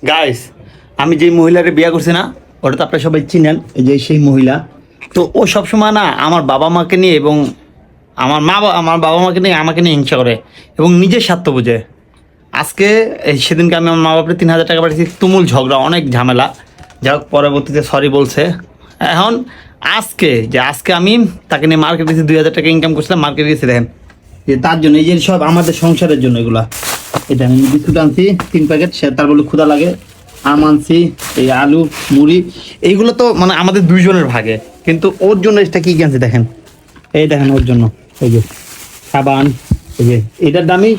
Guys, আমি যেই মহিলারে বিয়ে করছি না, ওটা তো আপনারা সবাই চিনেন, এই যে সেই মহিলা। তো ও সবসময় না আমার বাবা মাকে নিয়ে এবং আমার বাবা মাকে নিয়ে আমাকে নিয়ে হিংসা করে এবং নিজের স্বার্থ বোঝে। আজকে সেদিনকে আমি আমার মা বাপরে 3,000 টাকা পাঠিয়েছি, তুমুল ঝগড়া, অনেক ঝামেলা। যাই হোক, পরবর্তীতে সরি বলছে। এখন আজকে আমি তাকে নিয়ে মার্কেট গেছি, 2,000 টাকা ইনকাম করছিলাম, মার্কেট গেছি। দেখেন যে তার জন্য, এই যে সব আমাদের সংসারের জন্য এগুলা। এটা আমি বিস্কুট আনছি 3 প্যাকেট, তার বলে ক্ষুধা লাগে। আম আনছি, এই আলু মুড়ি, এইগুলো তো মানে আমাদের দুইজনের ভাগে, কিন্তু ওর জন্য এটা কি আনছি দেখেন। এই দেখেন ওর জন্য এই যে সাবান, এই যে এটার দামই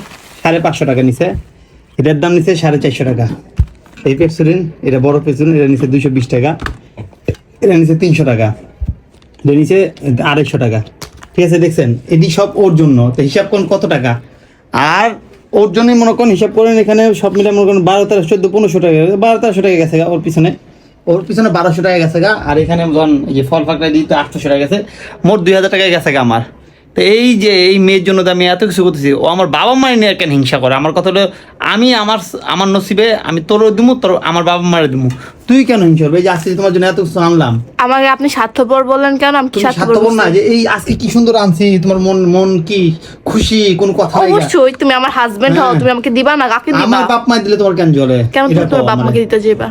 550 টাকা নিছে, এটার দাম নিছে 450 টাকা। এই পেপসুলিন, এটা বড় পেপসুলিন, এটা নিছে 220 টাকা, এটা নিছে 300 টাকা, এটা নিছে 250 টাকা। ঠিক আছে, দেখছেন এটি সব ওর জন্য। তো হিসাব করুন কত টাকা। আর ওর জন্যই মনে করেন, হিসাব করেন এখানে সব মিলে মনে করেন 12, 13, 14, 1500 টাকা, 1200 টাকা গেছে গা ওর পিছনে 1200 টাকা গেছে গা। আর এখানে যখন এই যে ফল ফাঁকটা দিই তো 800 টাকা গেছে, মোট 2000 টাকা গেছে গা আমার। তো এই যে এই মেয়ের জন্য তো আমি এত কিছু করতেছি, ও আমার বাবা মায়ের নিয়ে কেন হিংসা করে। আমার কথা হলো, আমি আমার নসিবে আমি তোরও দিমু, তোর আমার বাবা মায়ের দিমু, তুই কেন হিংসা করবে? এই যে আজকে তোমার জন্য এত কিছু আনলাম। আমাকে আপনি স্বার্থপর বললেন কেন? আমি কি স্বার্থপর না? যে এই আজকে কি সুন্দর আনছি, তোমার মন কি খুশি? কোন কথা নাই? অবশ্যই তুমি আমার হাজবেন্ড হও, তুমি আমাকে দিবা না? কাকে দিবা? আমার বাপ মা দিলে তোমার কেন জ্বলে? কেন তুমি তোর বাপ মাকে দিতে যাইবা?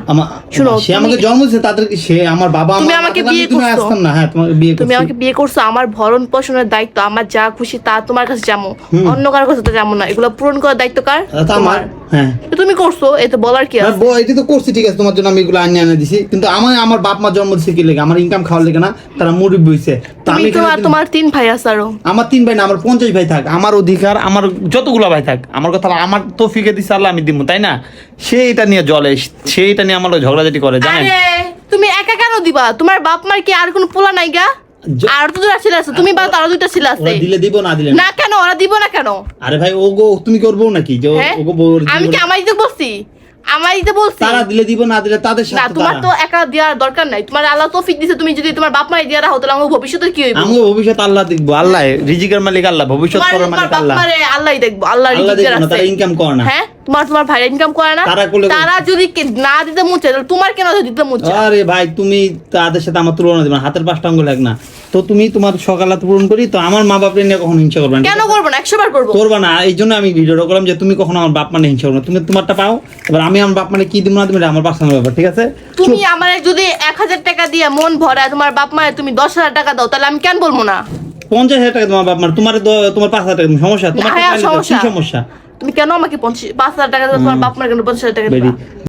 শুনো, সে আমাকে জন্ম দিয়েছে, তাদেরকে সে আমার বাবা। তুমি আমাকে বিয়ে করছো। আসতাম না। হ্যাঁ, তোমাকে বিয়ে করছি। তুমি আমাকে বিয়ে করছো, আমার ভরণ পোষণের দায়িত্ব, আমার যা খুশি তা তোমার কাছে যাবো, অন্য কারোর কাছে তো যাবো না। এগুলো পূরণ করার দায়িত্ব কার? তোমার। হ্যাঁ, তো তুমি করছো, এই তো বলার কি আছে? এটা তো করছি, ঠিক আছে, তোমার জন্য আমি এগুলো আনিয়ে দিছি। কিন্তু আমার বাপ মা জন্ম দিচ্ছে কি লেগে? আমার ইনকাম খাওয়ার লেগে না? তারা মুরব্বি হইছে। তো আমি তোমার 3 ভাই আছে আরো। আমার 3 ভাই না, আমার 50 ভাই থাক, আমার অধিকার, আমার যতগুলো ভাই থাক, আমার কথা আমার তৌফিকে দিছে আল্লাহ, আমি দিব, তাই না? সে এটা নিয়ে জ্বলে, সে এটা নিয়ে আমার ঝগড়াঝাটি করে, জানেন? আরে তুমি একা কেন দিবা? তোমার বাপ মার কি আর কোনো পোলা নাই গা? আর তো দুটা ছেলে আছে, তুমি বা তারা দুইটা ছেলে আছে। দিলে দিব, না দিলে না কেন? ওরা দিব না কেন? আরে ভাই, ওগো তুমি করবো নাকি? যে ওগো বউর আমি কি আমার দিতে বলছি? আমার দিতে বলছি তারা দিলে দিব, না দিলে তাদের না। সাথে। তোমার তো একা দেওয়ার দরকার নাই, তোমার আল্লাহ তৌফিক দিছে। তুমি যদি তোমার বাপ মায়ের দিয়া রাখো, তাহলে আমার ভবিষ্যতে কি হইব? আমার ভবিষ্যৎ আল্লাহ দেখবো। আল্লাহ রিজিকের মালিক, আল্লাহ ভবিষ্যৎ করার মালিক আল্লাহ। আল্লাহই দেখবো, আল্লাহ রিজিক দেখবো না, তারা ইনকাম করে না। হ্যাঁ, তোমার ভাই ইনকাম করে না। তারা যদি না দিতে মন চায়, তাহলে তোমার কেন দিতে মন চায়? আরে ভাই, তুমি তাদের সাথে আমার তুলনা দিবে না, হাতের 5টা আঙ্গুল এক না। তো তুমি তোমার সকালাত পূরণ করি, তো আমার মা বাপের নিয়ে কখনো হিংসা করবে না। কেন করবো না? 100 বার করবো। করবা না, এই জন্য আমি ভিডিওটা করলাম যে তুমি কখনো আমার বাপ মানে হিংসা করো না। তুমি তোমারটা পাও, এবার আমি আমার বাপ মানে কি দিব না তুমি আমার পার্সোনাল ব্যাপার, ঠিক আছে? তুমি আমার যদি 1000 টাকা দিয়ে মন ভরায়, তোমার বাপ মায়ের তুমি 10,000 টাকা দাও, তাহলে আমি কেন বলবো না? 50,000 টাকা তোমার বাপ মানে, তোমার 5,000 টাকা সমস্যা? তোমার সমস্যা? তুমি কেন আমাকে 5,000 টাকা দাও? তোমার বাপ মায়ের কেন 50,000 টাকা দিবা?